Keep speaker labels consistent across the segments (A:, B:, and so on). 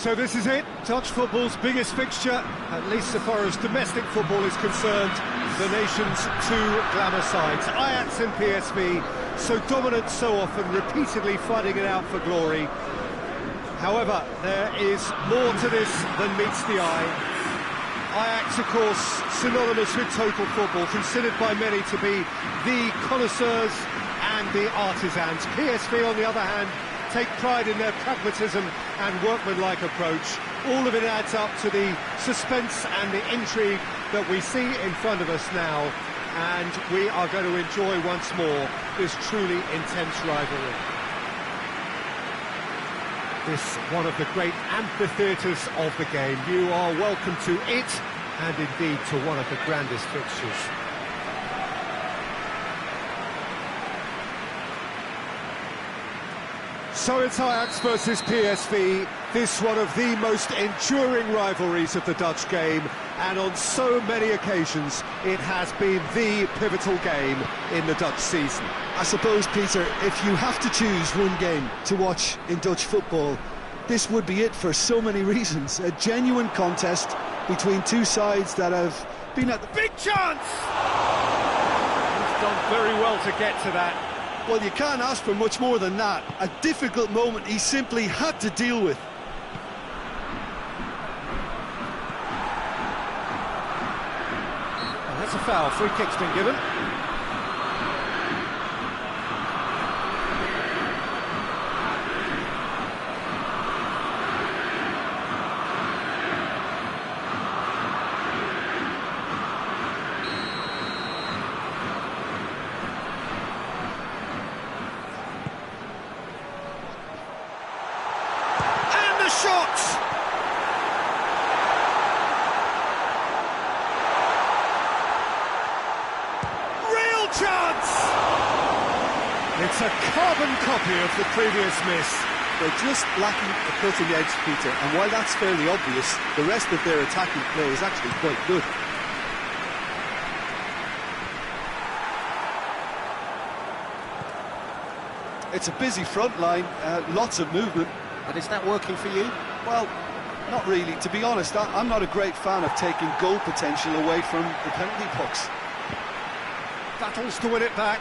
A: So this is it, Dutch football's biggest fixture, at least so far as domestic football is concerned. The nation's two glamour sides, Ajax and PSV, so dominant so often, repeatedly fighting it out for glory. However, there is more to this than meets the eye. Ajax, of course, synonymous with total football, considered by many to be the connoisseurs and the artisans. PSV, on the other hand, take pride in their pragmatism and workmanlike approach. All of it adds up to the suspense and the intrigue that we see in front of us now, and we are going to enjoy once more this truly intense rivalry. This one of the great amphitheatres of the game. You are welcome to it, and indeed to one of the grandest fixtures. So it's Ajax versus PSV, this one of the most enduring rivalries of the Dutch game, and on so many occasions it has been the pivotal game in the Dutch season.
B: I suppose, Peter, if you have to choose one game to watch in Dutch football, this would be it for so many reasons. A genuine contest between two sides that have been at the
A: big chance! He's done very well to get to that.
B: Well, you can't ask for much more than that. A difficult moment he simply had to deal with.
A: Well, that's a foul. Free kick's been given. Shot! Real chance! It's a carbon copy of the previous miss.
B: They're just lacking a cutting edge, Peter, and while that's fairly obvious, the rest of their attacking play is actually quite good. It's a busy front line, lots of movement.
A: And is that working for you?
B: Well, not really. To be honest, I'm not a great fan of taking goal potential away from the penalty box.
A: Battles to win it back.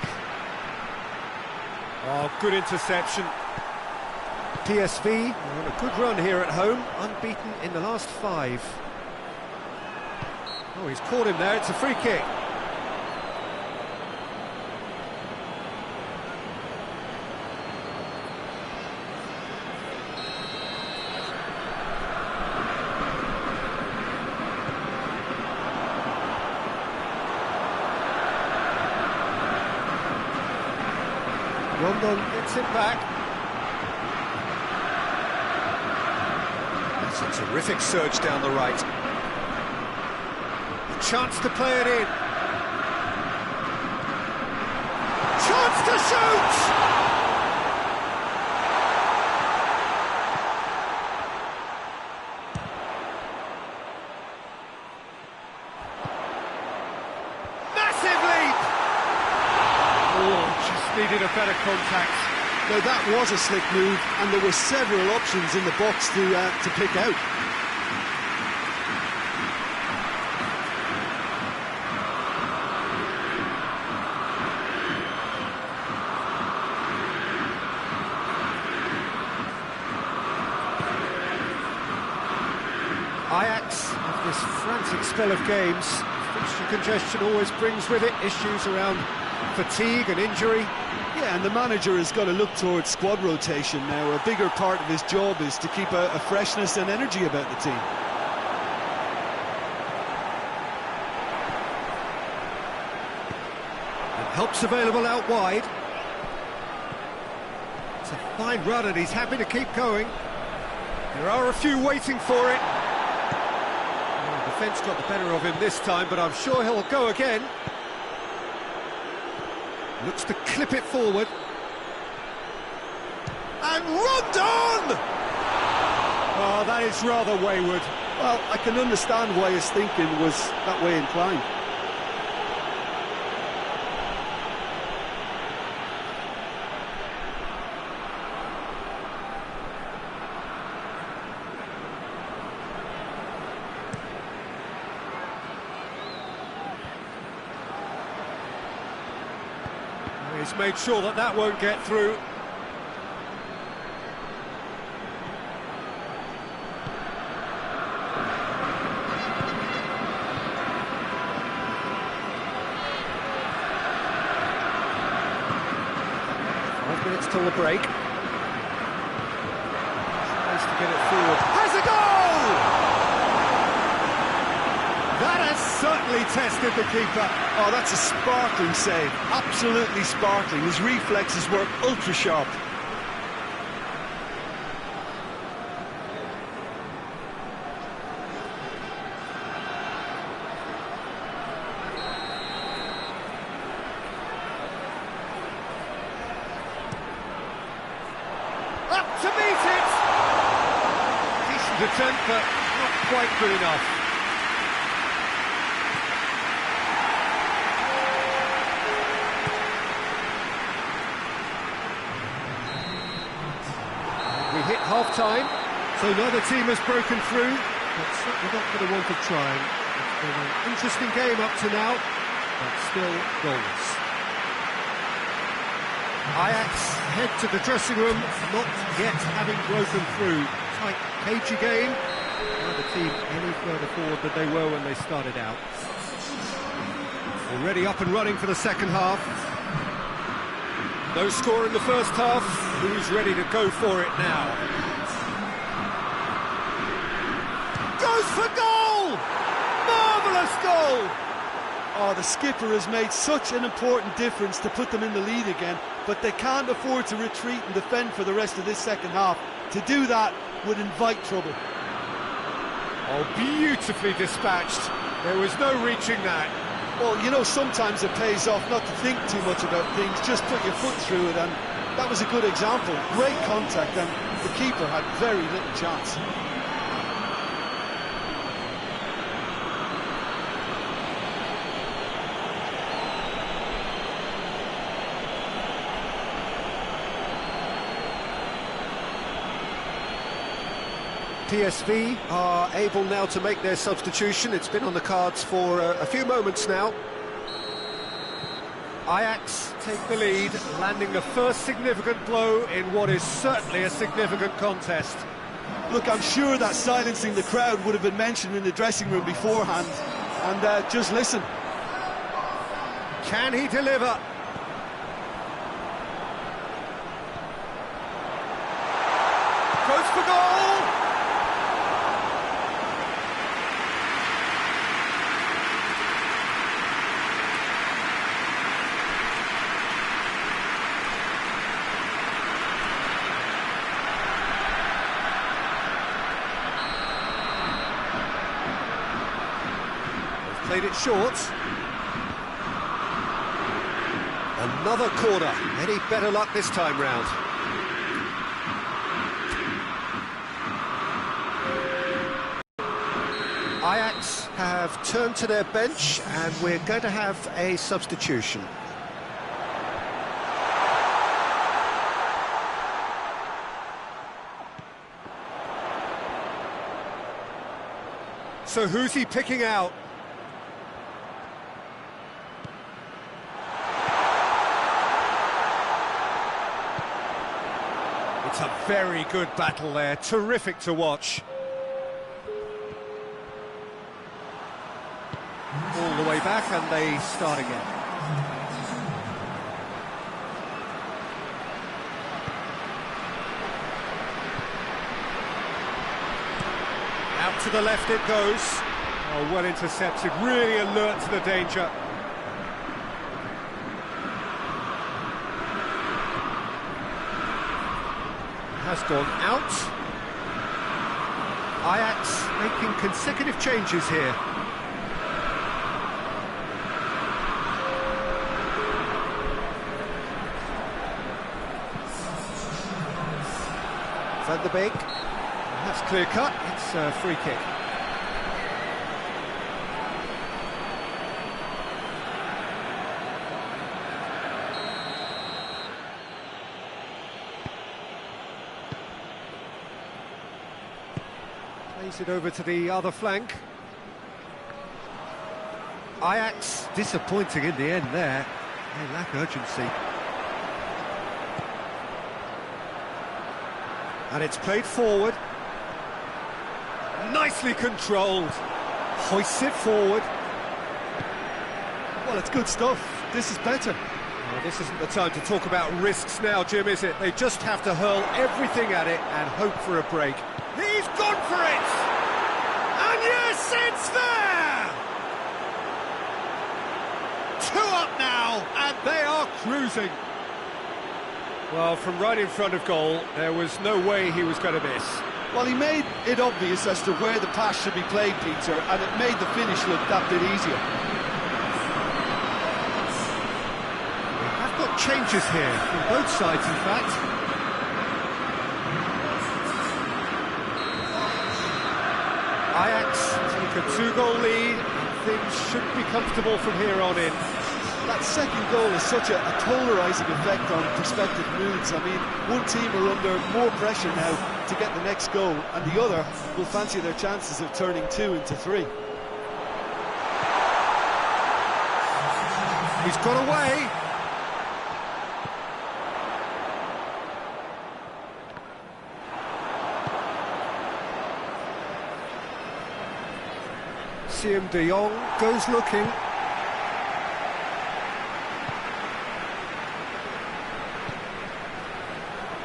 A: Oh, good interception. PSV are on a good run here at home, unbeaten in the last 5. Oh, he's caught him there, it's a free kick. Rondon gets it back. That's a terrific surge down the right. A chance to play it in. Chance to shoot! Needed a better contact.
B: Now that was a slick move, and there were several options in the box to pick out.
A: Ajax, after this frantic spell of games, fixture congestion always brings with it issues around fatigue and injury.
B: Yeah, and the manager has got to look towards squad rotation now. A bigger part of his job is to keep a freshness and energy about the team.
A: And help's available out wide. It's a fine run and he's happy to keep going. There are a few waiting for it. Oh, the defence got the better of him this time, but I'm sure he'll go again. Looks to clip it forward. And Rondon! Oh, that is rather wayward.
B: Well, I can understand why his thinking was that way inclined.
A: He's made sure that that won't get through. Till the break. Nice to get it forward. Has a goal! That has certainly tested the keeper.
B: Oh, that's a sparkling save. Absolutely sparkling. His reflexes were ultra sharp.
A: To meet it! Decent attempt, but not quite good enough. We hit half-time, so neither team has broken through, but certainly not for the want of trying. It's been an interesting game up to now, but still goalless. Ajax head to the dressing room, not yet having broken through. Tight, cagey game. Neither team any further forward than they were when they started out. Already up and running for the second half. No score in the first half. Who's ready to go for it now? Goes for goal! Marvellous goal!
B: Oh, the skipper has made such an important difference to put them in the lead again, but they can't afford to retreat and defend for the rest of this second half. To do that would invite trouble.
A: Oh, beautifully dispatched. There was no reaching that.
B: Well, you know, sometimes it pays off not to think too much about things, just put your foot through it, and that was a good example. Great contact, and the keeper had very little chance.
A: PSV are able now to make their substitution. It's been on the cards for a few moments now. Ajax take the lead, landing the first significant blow in what is certainly a significant contest.
B: Look, I'm sure that silencing the crowd would have been mentioned in the dressing room beforehand. And just listen.
A: Can he deliver? Goes for goal! Played it short. Another corner. Any better luck this time round? Ajax have turned to their bench and we're going to have a substitution. So who's he picking out? It's a very good battle there, terrific to watch. All the way back and they start again. Out to the left it goes. Oh, well intercepted, really alert to the danger. Has gone out. Ajax making consecutive changes here. Van der Beek. That's clear cut. It's a free kick. Plays it over to the other flank. Ajax disappointing in the end there. They lack urgency. And it's played forward. Nicely controlled. Hoists it forward.
B: Well, it's good stuff. This is better.
A: Well, this isn't the time to talk about risks now, Jim, is it? They just have to hurl everything at it and hope for a break. He's gone for it! And yes, it's there! 2 up now, and they are cruising. Well, from right in front of goal, there was no way he was going to miss.
B: Well, he made it obvious as to where the pass should be played, Peter, and it made the finish look that bit easier.
A: We have got changes here, from both sides, in fact. Ajax take a 2-goal lead, and things should be comfortable from here on in.
B: That second goal has such a polarising effect on prospective moods. I mean, one team are under more pressure now to get the next goal, and the other will fancy their chances of turning 2 into 3.
A: He's got away. Siem de Jong goes looking.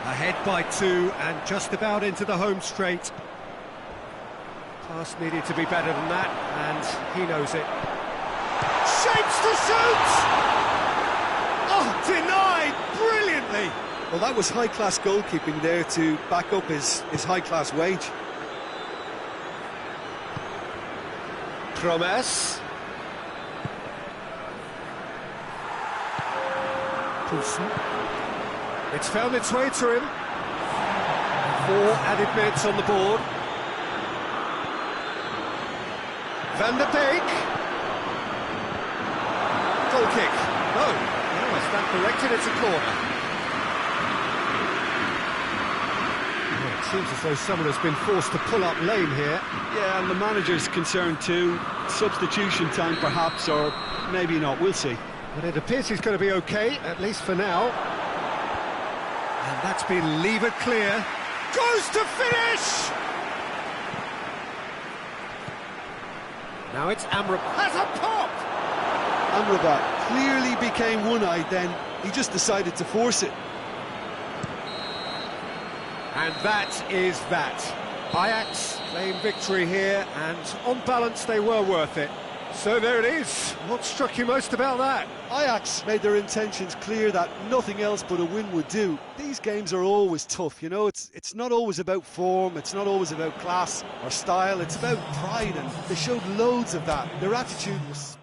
A: Ahead by 2 and just about into the home straight. Pass needed to be better than that, and he knows it. Shapes to shoot! Oh, denied brilliantly!
B: Well, that was high-class goalkeeping there to back up his high-class wage.
A: Promes. Poulsen. It's found its way to him. 4 added minutes on the board. Van der Beek. Goal kick. No. I stand corrected, it's a corner. Well, it seems as though someone has been forced to pull up lane here.
B: Yeah, and the manager's concerned too. Substitution time perhaps, or maybe not, we'll see.
A: But it appears he's going to be okay, at least for now. And that's been levered clear. Goes to finish! Now it's Amrabat. Has a pop!
B: Amrabat clearly became one-eyed then. He just decided to force it.
A: And that is that. Ajax claim victory here, and on balance they were worth it. So there it is. What struck you most about that?
B: Ajax made their intentions clear that nothing else but a win would do. These games are always tough, you know, it's not always about form, it's not always about class or style, it's about pride, and they showed loads of that. Their attitude was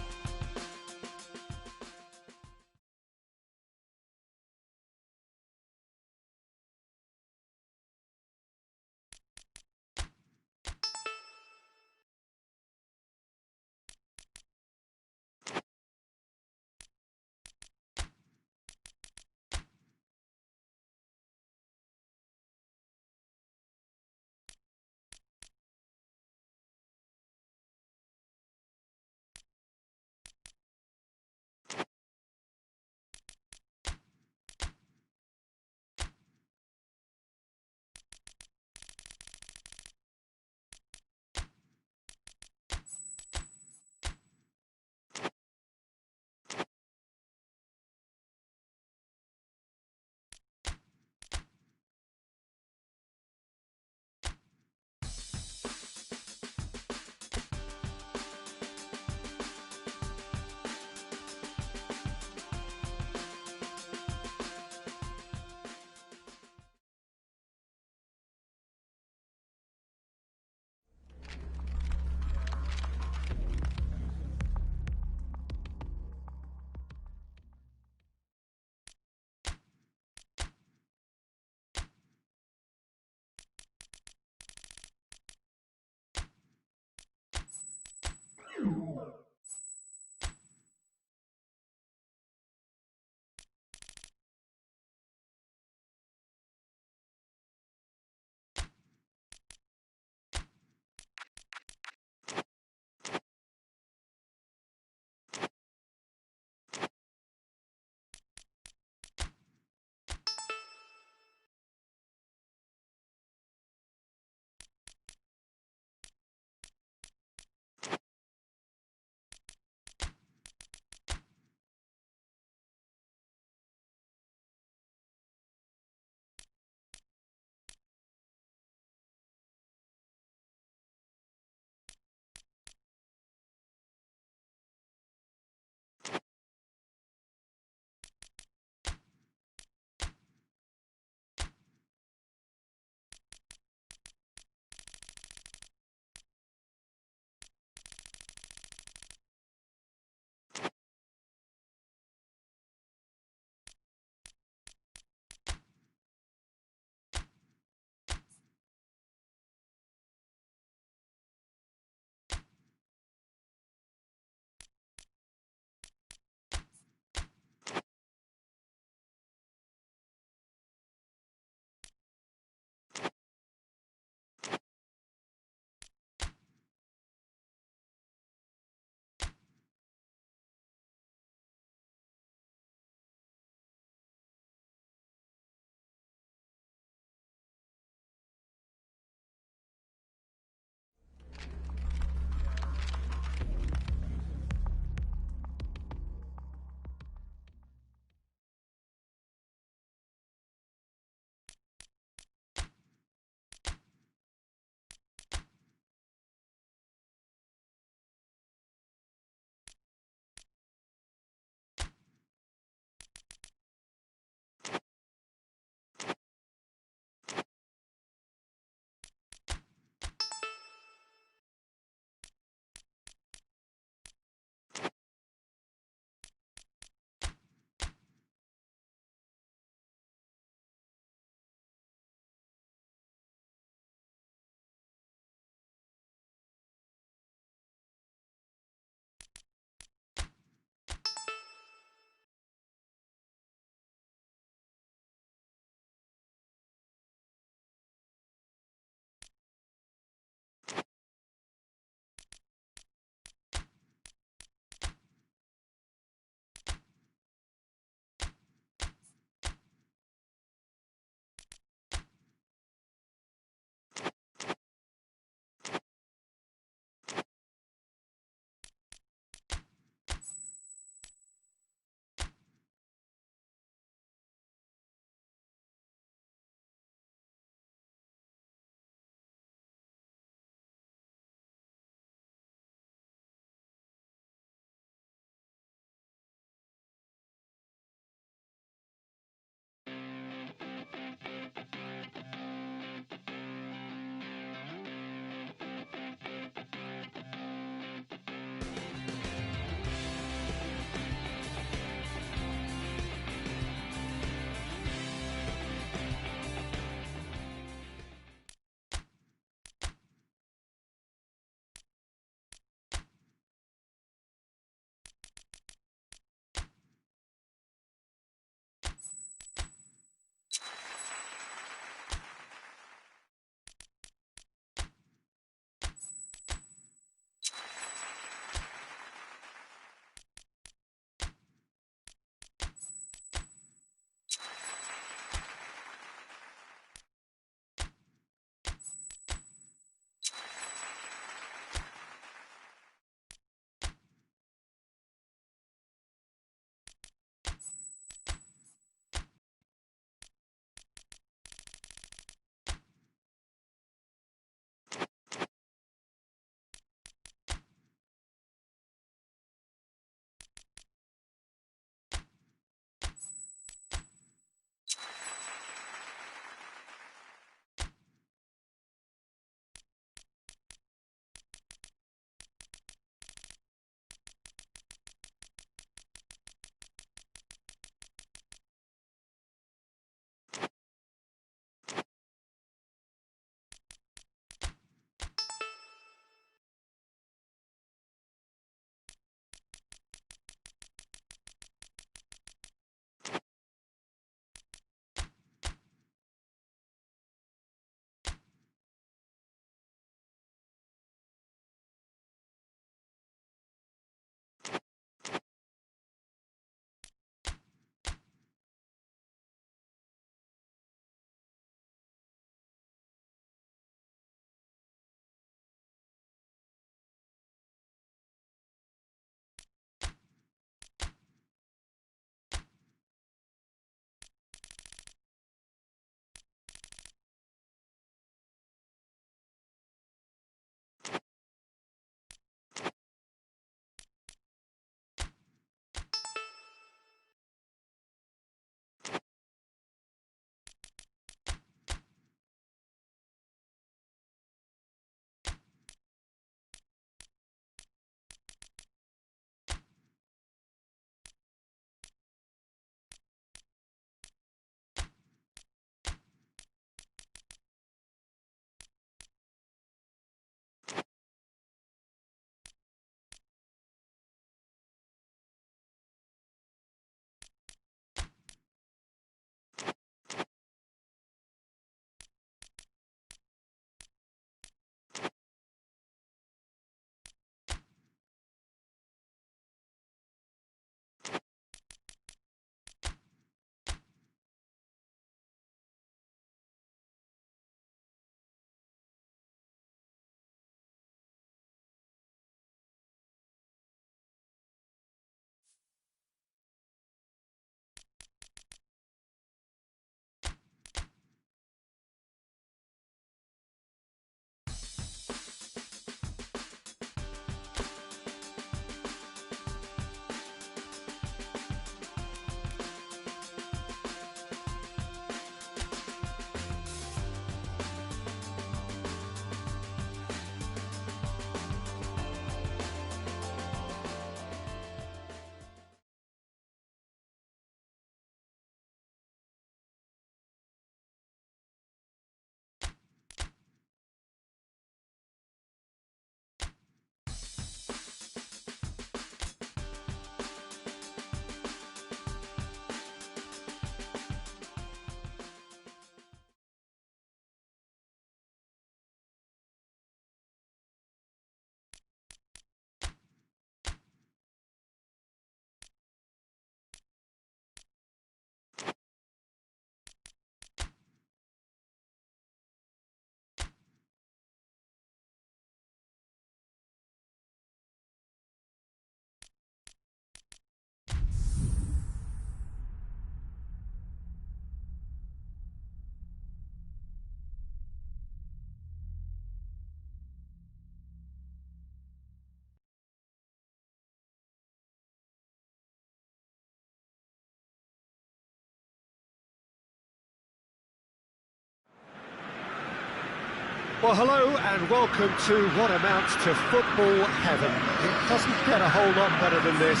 A: Well, hello and welcome to what amounts to football heaven. It doesn't get a whole lot better than this.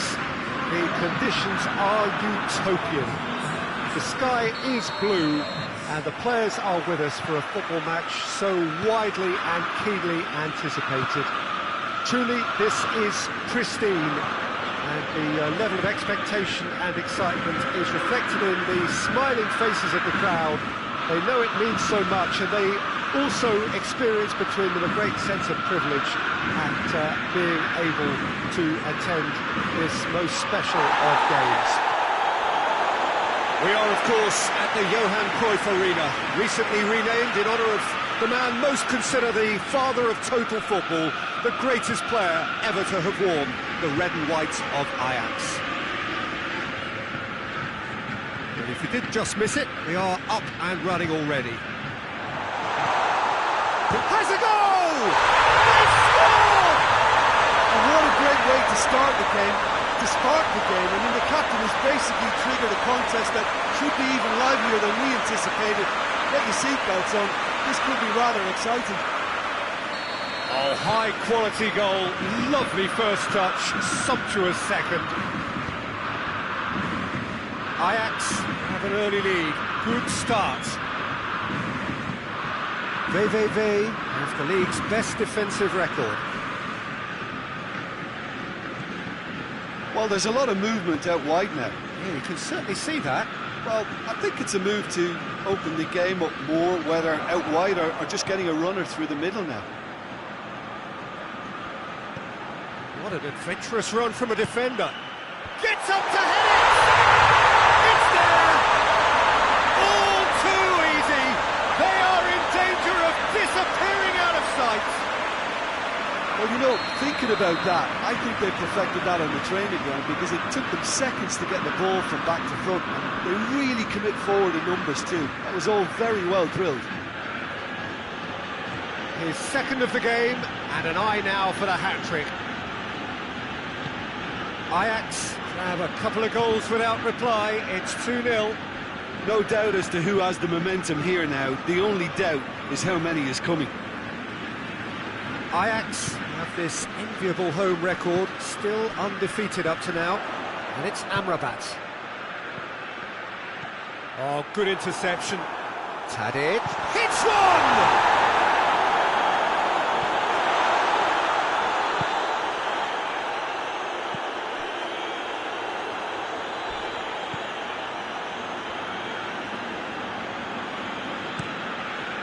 A: The conditions are utopian. The sky is blue and the players are with us for a football match so widely and keenly anticipated. Truly, this is pristine, and the level of expectation and excitement is reflected in the smiling faces of the crowd. They know it means so much, and they also experience between them a great sense of privilege at being able to attend this most special of games. We are, of course, at the Johan Cruyff Arena, recently renamed in honour of the man most considered the father of total football, the greatest player ever to have worn the red and white of Ajax. And if you did just miss it, we are up and running already. Has a goal! They scored!
B: And what a great way to start the game, to spark the game. I mean, the captain has basically triggered a contest that should be even livelier than we anticipated. Get your seatbelts on, this could be rather exciting.
A: Oh, high-quality goal, lovely first touch, sumptuous second. Ajax have an early lead, good start. VVV has the league's best defensive record.
B: Well, there's a lot of movement out wide now.
A: Yeah, you can certainly see that.
B: Well, I think it's a move to open the game up more, whether out wide or just getting a runner through the middle now.
A: What an adventurous run from a defender. Gets up to head it! It's there! All too easy! They are in danger of disappearing out of sight!
B: Well, you know, thinking about that, I think they perfected that on the training ground because it took them seconds to get the ball from back to front. They really commit forward in numbers too. That was all very well drilled.
A: His second of the game, and an eye now for the hat-trick. Ajax have a couple of goals without reply. It's 2-0.
B: No doubt as to who has the momentum here now. The only doubt is how many is coming.
A: Ajax have this enviable home record, still undefeated up to now, and it's Amrabat. Oh, good interception. Tadic hits one!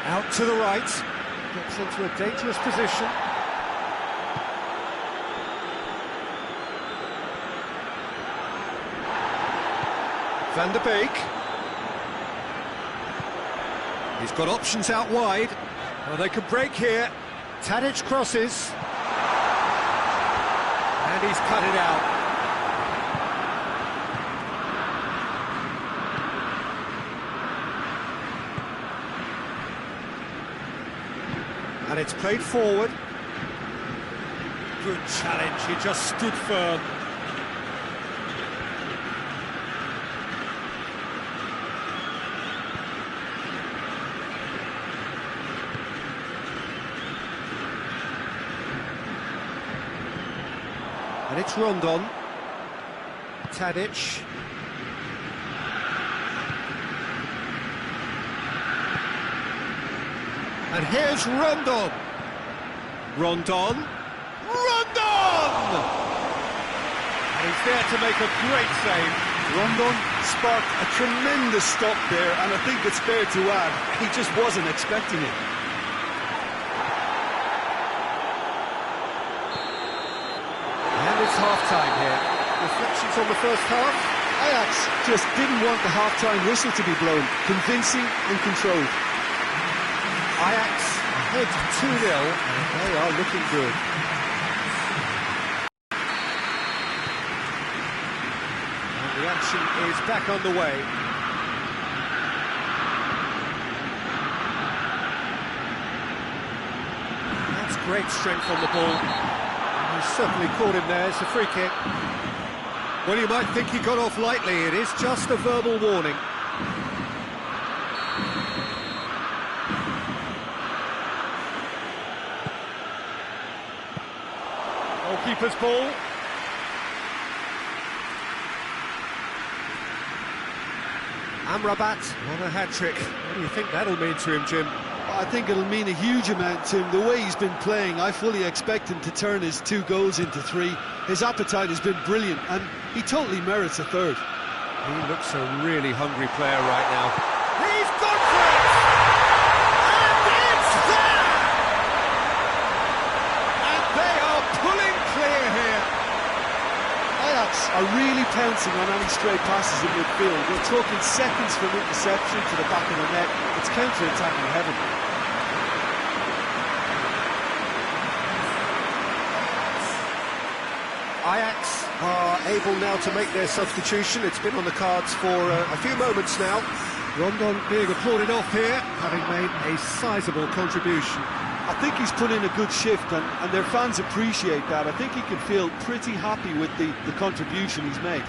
A: Out to the right, gets into a dangerous position. Van der Beek. He's got options out wide. Well, they could break here. Tadic crosses. And he's cut it out. And it's played forward. Good challenge, he just stood firm. And it's Rondon. Tadic. And here's Rondon. Rondon. Rondon! And he's there to make a great save.
B: Rondon sparked a tremendous stop there, and I think it's fair to add, he just wasn't expecting it.
A: And it's half-time here. Reflections on the first half?
B: Ajax just didn't want the half-time whistle to be blown. Convincing and controlled.
A: Ajax ahead 2-0, and they are looking good. And the action is back on the way. That's great strength on the ball. He certainly caught him there. It's a free kick. Well, you might think he got off lightly. It is just a verbal warning. keeper's ball. Amrabat on a hat-trick. What do you think that'll mean to him, Jim?
B: I think it'll mean a huge amount to him. The way he's been playing, I fully expect him to turn his 2 goals into 3. His appetite has been brilliant, and he totally merits a third.
A: He looks a really hungry player right now. He's gone for it! And it's there! And they are pulling clear here.
B: Ajax are really pouncing on any stray passes in midfield. We're talking seconds from interception to the back of the net. It's counter-attacking heaven.
A: Ajax are able now to make their substitution. It's been on the cards for a few moments now. Rondon being applauded off here, having made a sizable contribution.
B: I think he's put in a good shift, and their fans appreciate that. I think he can feel pretty happy with the contribution he's made.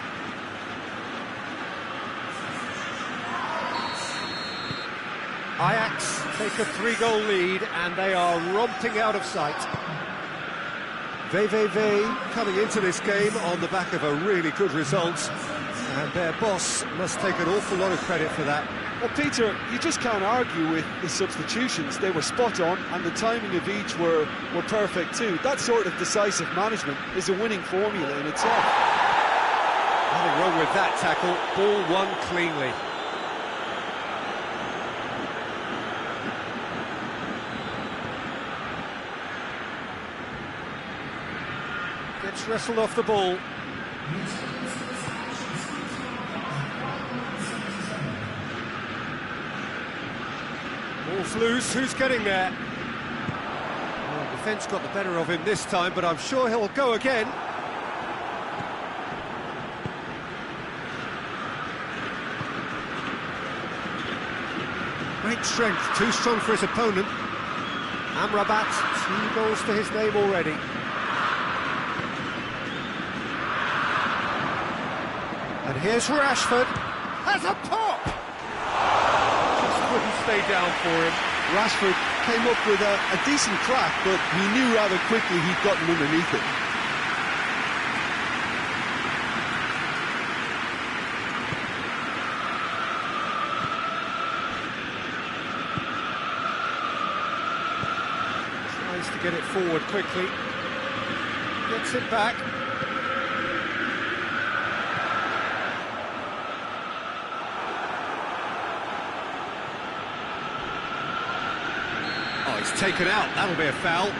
A: Ajax take a 3-goal lead, and they are romping out of sight. VVV coming into this game on the back of a really good result, and their boss must take an awful lot of credit for that.
B: Well, Peter, you just can't argue with the substitutions. They were spot on, and the timing of each were perfect too. That sort of decisive management is a winning formula in itself.
A: Nothing wrong with that tackle. Ball won cleanly. Gets wrestled off the ball. Ball's loose, who's getting there? Well, defence got the better of him this time, but I'm sure he'll go again. Great strength, too strong for his opponent. Amrabat, 2 goals to his name already. And here's Rashford, has a pop! Just couldn't stay down for him.
B: Rashford came up with a decent crack, but he knew rather quickly he'd gotten underneath it.
A: Tries to get it forward quickly. Gets it back. He's taken out, that'll be a foul. And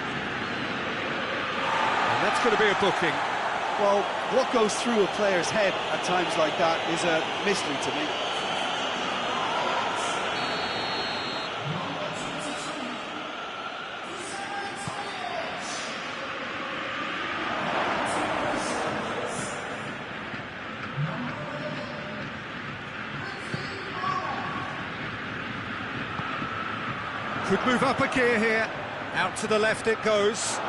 A: that's going to be a booking.
B: Well, what goes through a player's head at times like that is a mystery to me.
A: Could move up a gear here. Out to the left it goes.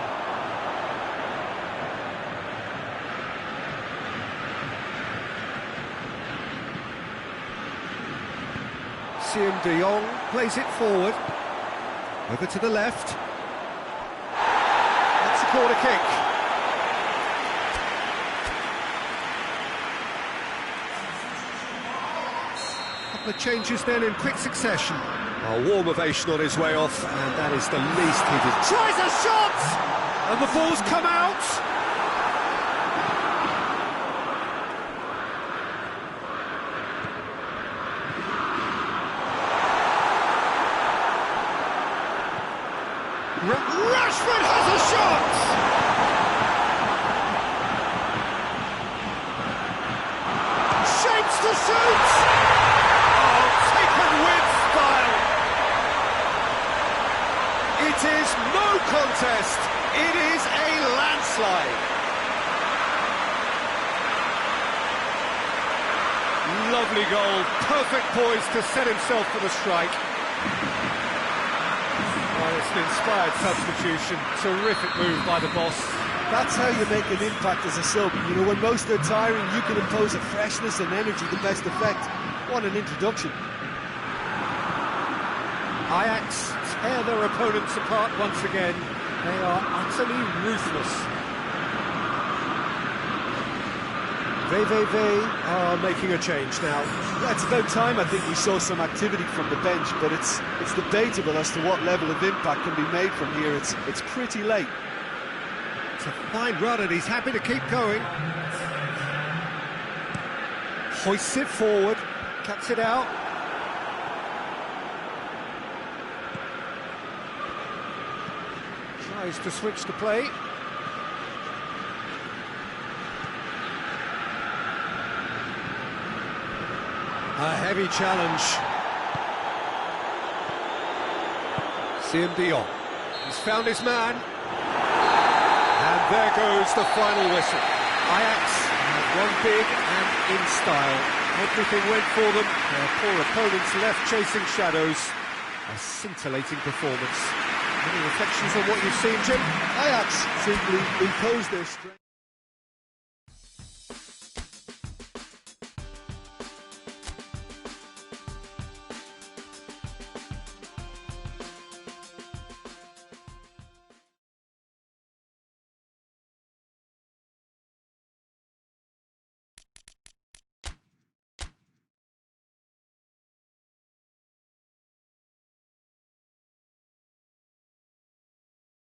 A: Siem de Jong plays it forward. Over to the left. That's a corner kick. Couple of changes then in quick succession. A warm ovation on his way off, and that is the least he did. Tries a shot! And the ball's come out! Rashford has a shot! Shapes to shoot! Oh, taken with style! It is no contest, it is a landslide. Lovely goal, perfect poise to set himself for the strike. Oh, it's an inspired substitution, terrific move by the boss.
B: That's how you make an impact as a sub. You know, when most are tiring, you can impose a freshness and energy to best effect. What an introduction.
A: Ajax tear their opponents apart once again. They are utterly ruthless. They are making a change now.
B: Yeah, it's about time I think we saw some activity from the bench, but it's debatable as to what level of impact can be made from here. It's pretty late.
A: It's a fine run and he's happy to keep going. Hoists it forward, cuts it out. Tries to switch the play. A heavy challenge. Dion. He's found his man. And there goes the final whistle. Ajax had won big and in style. Everything went for them. Their poor opponents left chasing shadows. A scintillating performance. Any reflections on what you've seen, Jim?
B: Ajax simply imposed their strength.